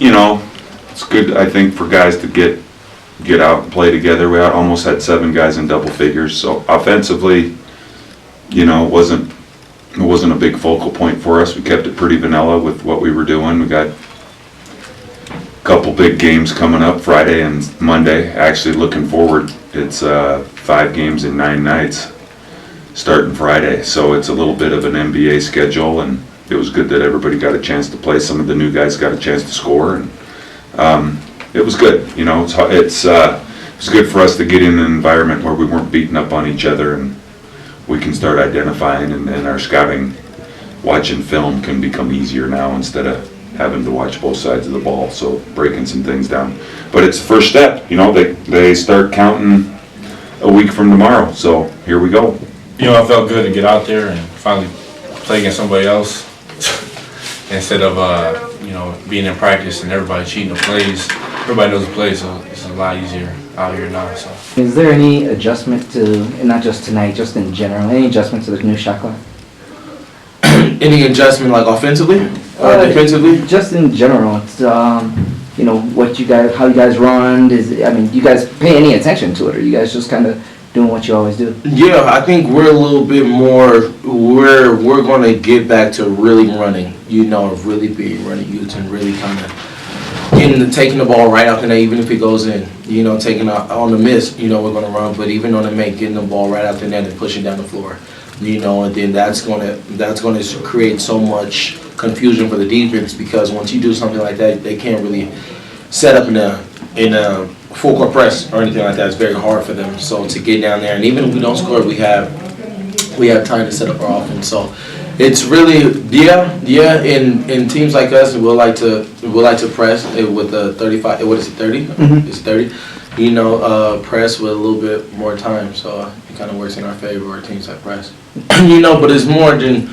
You know, it's good, I think, for guys to get out and play together. We almost had 7 guys in double figures, so offensively, you know, it wasn't a big focal point for us. We kept it pretty vanilla with what we were doing. We got a couple big games coming up Friday and Monday. Actually, looking forward, it's 5 games in 9 nights starting Friday, so it's a little bit of an NBA schedule, and it was good that everybody got a chance to play. Some of the new guys got a chance to score, and it was good. You know, it's good for us to get in an environment where we weren't beating up on each other, and we can start identifying, and our scouting, watching film can become easier now instead of having to watch both sides of the ball, so breaking some things down. But it's the first step. You know, they start counting a week from tomorrow, so here we go. You know, it felt good to get out there and finally play against somebody else instead of, you know, being in practice and everybody cheating the plays. Everybody knows the plays, so it's a lot easier out here now. So, is there any adjustment to, and not just tonight, just in general, any adjustment to the new shot clock? Any adjustment, like offensively or defensively? Just in general, it's, you know, how you guys run. Do you guys pay any attention to it, or you guys just kind of doing what you always do? Yeah, I think we're a little bit more. We're going to get back to really running. You know, really being running youth and really kind of taking the ball right out the net, even if it goes in. You know, taking on the miss. You know, we're going to run, but even on the make, getting the ball right out the net and pushing down the floor. You know, and then that's going to create so much confusion for the defense, because once you do something like that, they can't really set up in a full court press or anything like that. It's very hard for them. So to get down there, and even if we don't score, we have time to set up our offense. So it's really in teams like us, we'll like to press it with the 35. What is it, 30? Mm-hmm. It's 30. You know, press with a little bit more time. So it kind of works in our favor, our teams that press. You know, but it's more than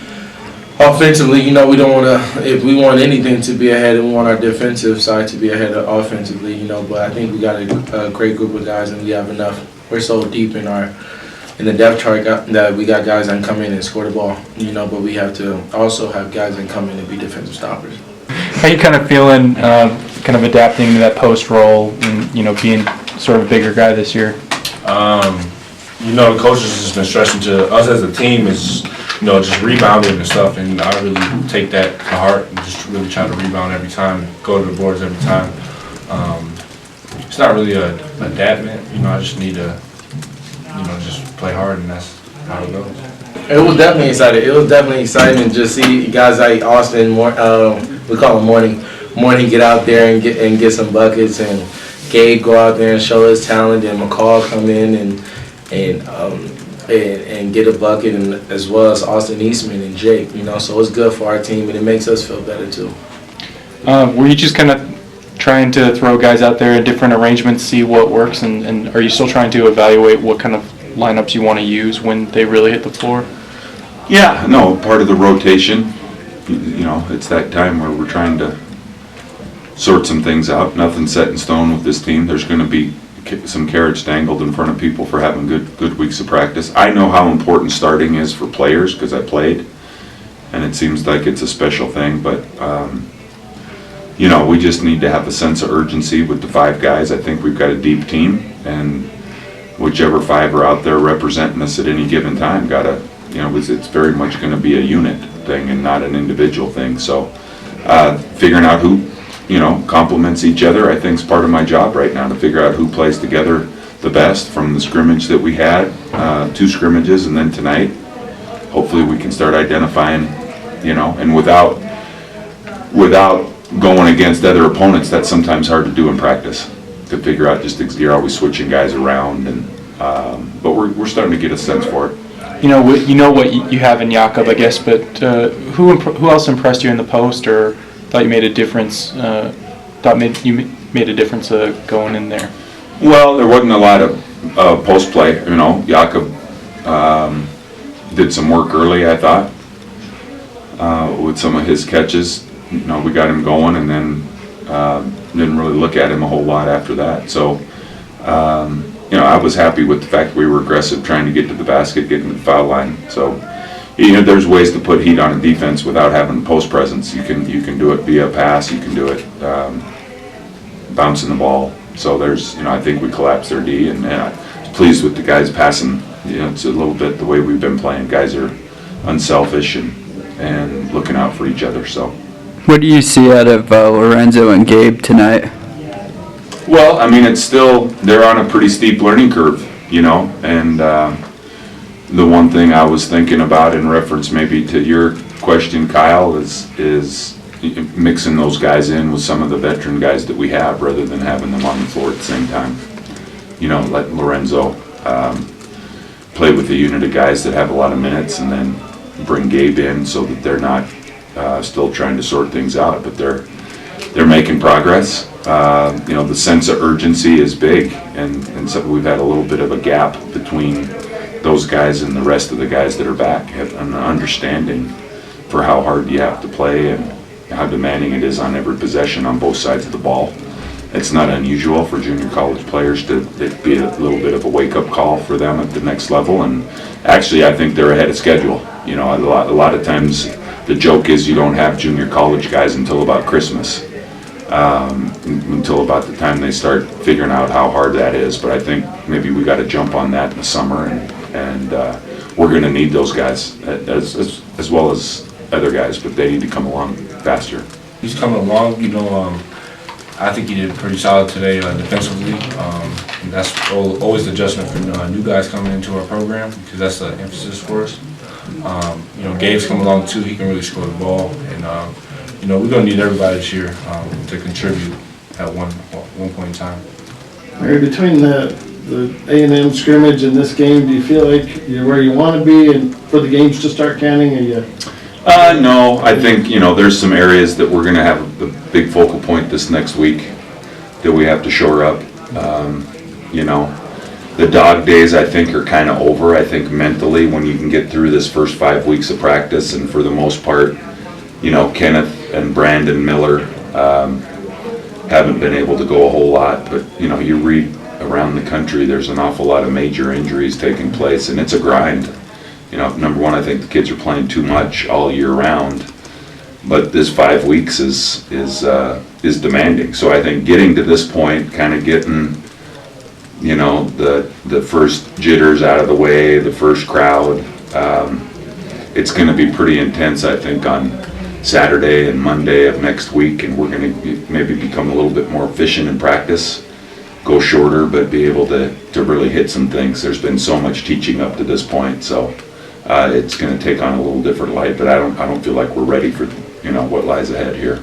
offensively. You know, we don't want to. If we want anything to be ahead, we want our defensive side to be ahead offensively. You know, but I think we got a great group of guys, and we have enough. We're so deep in the depth chart that we got guys that can come in and score the ball. You know, but we have to also have guys that come in and be defensive stoppers. How you kind of feeling, kind of adapting to that post role, and you know, being sort of a bigger guy this year? you know, the coaches has just been stressing to us as a team is, you know, just rebounding and stuff, and I really take that to heart and just really try to rebound every time, go to the boards every time. It's not really a adaptment, you know, I just need to, you know, just play hard, and that's how it goes. It was definitely exciting. It was definitely exciting to just see guys like Austin, we call him Morning, get out there and get some buckets, and Gabe go out there and show his talent, and McCall come in and get a bucket, and as well as Austin Eastman and Jake, you know. So it's good for our team, and it makes us feel better too. Were you just kind of trying to throw guys out there in different arrangements, see what works, and are you still trying to evaluate what kind of lineups you want to use when they really hit the floor? Yeah, no, part of the rotation, you know, it's that time where we're trying to sort some things out. Nothing's set in stone with this team. There's going to be some carrots dangled in front of people for having good weeks of practice. I know how important starting is for players because I played, and it seems like it's a special thing, but you know, we just need to have a sense of urgency with the 5 guys. I think we've got a deep team, and whichever 5 are out there representing us at any given time gotta, you know, it's very much going to be a unit thing and not an individual thing. So figuring out who, you know, complements each other, I think is part of my job right now, to figure out who plays together the best from the scrimmage that we had, 2 scrimmages, and then tonight. Hopefully we can start identifying, you know, and without going against other opponents, that's sometimes hard to do in practice, to figure out just, you're always switching guys around, and but we're starting to get a sense for it. You know what you have in Jakob, I guess, but who else impressed you in the post, or thought you made a difference? You made a difference going in there? Well, There wasn't a lot of post play. You know, Jakob did some work early, I thought, with some of his catches. You know, we got him going, and then didn't really look at him a whole lot after that. So, you know, I was happy with the fact we were aggressive, trying to get to the basket, getting to the foul line. So, you know, there's ways to put heat on a defense without having post presence. You can do it via pass. You can do it bouncing the ball. So there's, I think we collapsed their D, and pleased with the guys passing. It's a little bit the way we've been playing. Guys are unselfish and looking out for each other. So. What do you see out of Lorenzo and Gabe tonight? Well, I mean, it's still, they're on a pretty steep learning curve, and the one thing I was thinking about in reference maybe to your question, Kyle, is mixing those guys in with some of the veteran guys that we have rather than having them on the floor at the same time. Let Lorenzo play with a unit of guys that have a lot of minutes, and then bring Gabe in so that they're not still trying to sort things out, but they're making progress. The sense of urgency is big, and so we've had a little bit of a gap between those guys and the rest of the guys that are back, an understanding for how hard you have to play and how demanding it is on every possession on both sides of the ball. It's not unusual for junior college players to be a little bit of a wake-up call for them at the next level, and actually I think they're ahead of schedule. A lot of times the joke is you don't have junior college guys until about Christmas, until about the time they start figuring out how hard that is. But I think maybe we got to jump on that in the summer, and we're going to need those guys as well as other guys, but they need to come along faster. He's coming along, I think he did pretty solid today defensively. And that's always the adjustment for new guys coming into our program, because that's the emphasis for us. Gabe's coming along too. He can really score the ball, and we're going to need everybody this year to contribute at one point in time. Mary, between the A&M scrimmage and this game, do you feel like you're where you want to be and for the games to start counting? Or you? No, I think, there's some areas that we're going to have a big focal point this next week that we have to shore up. The dog days, I think, are kind of over. I think mentally, when you can get through this first 5 weeks of practice, and for the most part, Kenneth and Brandon Miller haven't been able to go a whole lot, but, you read around the country, there's an awful lot of major injuries taking place, and it's a grind. Number one, I think the kids are playing too much all year round, but this 5 weeks is demanding. So I think getting to this point, kind of getting, the first jitters out of the way, the first crowd, it's going to be pretty intense, I think, on Saturday and Monday of next week, and we're going to maybe become a little bit more efficient in practice, go shorter, but be able to really hit some things. There's been so much teaching up to this point, so it's going to take on a little different light, but I don't feel like we're ready for what lies ahead here.